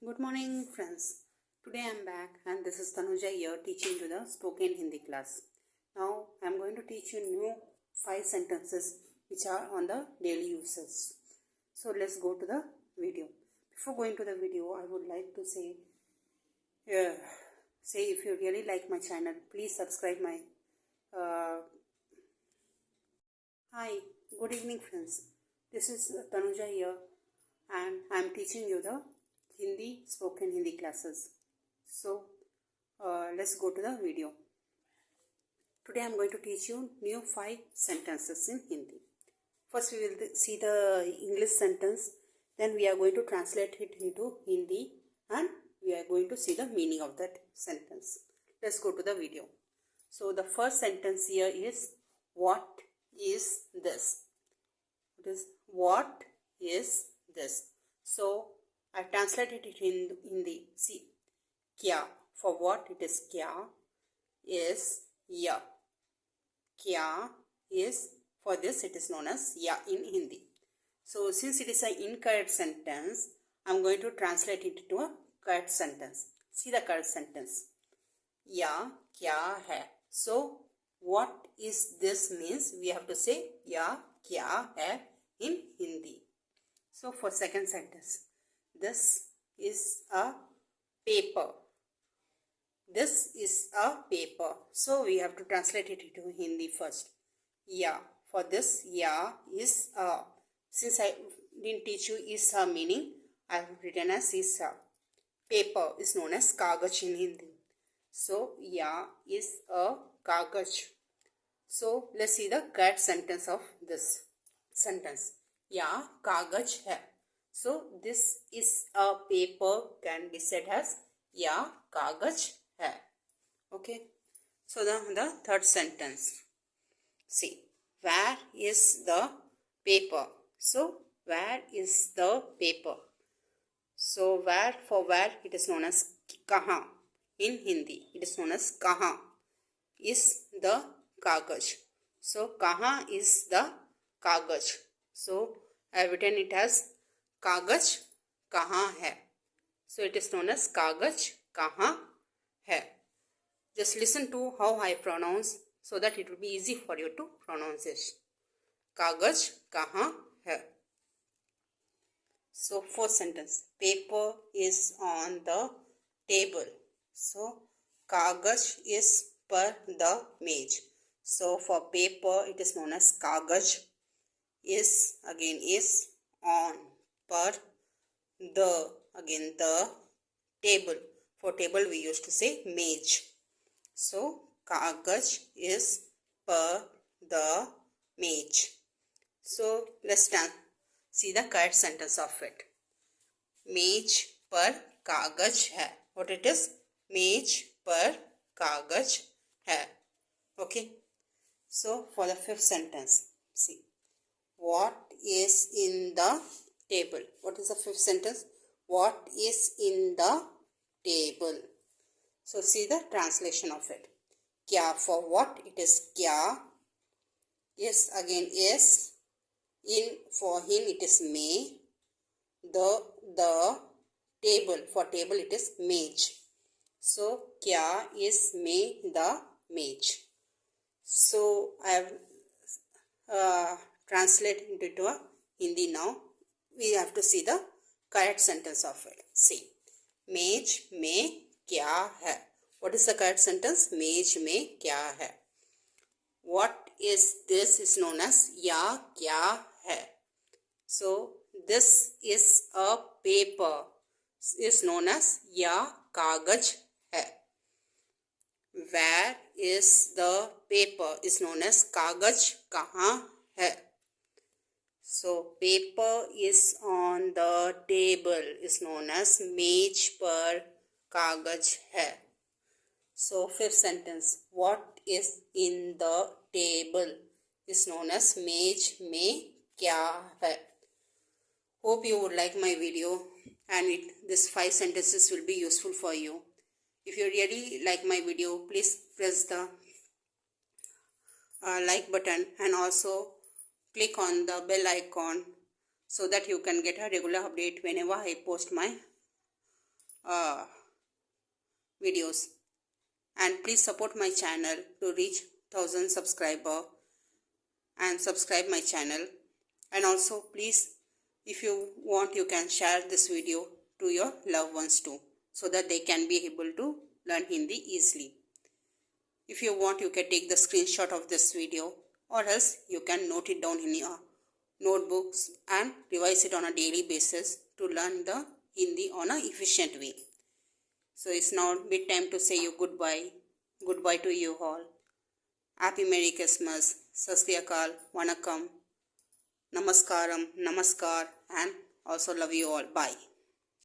Good morning, friends. Today I am back and this is Tanuja here teaching you the spoken Hindi class. Now I am going to teach you new 5 sentences which are on the daily uses. So let's go to the video. Before going to the video, I would like to say if you really like my channel, please subscribe my Hi, good evening, friends. This is Tanuja here and I am teaching you the spoken Hindi classes. So let's go to the video. Today I am going to teach you new 5 sentences in Hindi. First we will see the English sentence, then we are going to translate it into Hindi and we are going to see the meaning of that sentence. Let's go to the video. So the first sentence here is, what is this? What is this? So I translated it in Hindi. See, kya, for what it is kya, is ya. Kya is, for this it is known as ya in Hindi. So since it is an incorrect sentence, I am going to translate it into a correct sentence. See the correct sentence. Ya kya hai. So what is this means we have to say ya kya hai in Hindi. So for second sentence, this is a paper. This is a paper. So we have to translate it into Hindi first. Ya. For this, ya is a. Since I didn't teach you is a meaning, I have written as is a. Paper is known as kagaj in Hindi. So ya is a kagaj. So let's see the correct sentence of this sentence. Ya kagaj hai. So this is a paper can be said as ya kagaj hai. Okay. So the third sentence. See, where is the paper? So where is the paper? So where, for where it is known as kahan. In Hindi it is known as kahan is the kagaj. So kahan is the kagaj. So I have written it as kagaj kahan hai. So it is known as kagaj kahan hai. Just listen to how I pronounce so that it will be easy for you to pronounce it. Kagaj kahan hai. So fourth sentence, paper is on the table. So kagaj is par the mej. So for paper it is known as kagaj. Is again is on, par the again the table. For table we used to say mej. So kagaj is par the mej. So let's see the correct sentence of it. Mej par kagaj hai. What it is? Mej par kagaj hai. Okay. So for the fifth sentence, see, what is in the table? What is the fifth sentence? What is in the table? So see the translation of it. Kya, for what it is kya. Yes, again is. In, for him it is me. The table, for table it is mej. So kya is me the mej. So I have translated into a Hindi now. We have to see the correct sentence of it. See, mej mein kya hai. What is the correct sentence? Mej mein kya hai. What is this is known as ya kya hai. So this is a paper is known as ya kagaj hai. Where is the paper is known as kagaj kahan hai. So paper is on the table is known as mej par kagaj hai. So fifth sentence, what is in the table is known as mej mein kya hai. Hope you would like my video and this 5 sentences will be useful for you. If you really like my video, please press the like button and also click on the bell icon so that you can get a regular update whenever I post my videos. And please support my channel to reach 1000 subscriber and subscribe my channel. And also please, if you want, you can share this video to your loved ones too, so that they can be able to learn Hindi easily. If you want, you can take the screenshot of this video, or else you can note it down in your notebooks and revise it on a daily basis to learn the Hindi on an efficient way. So it's now mid time to say you goodbye. Goodbye to you all. Happy Merry Christmas. Sastyakal, Vanakkam, Namaskaram, Namaskar, and also love you all. Bye.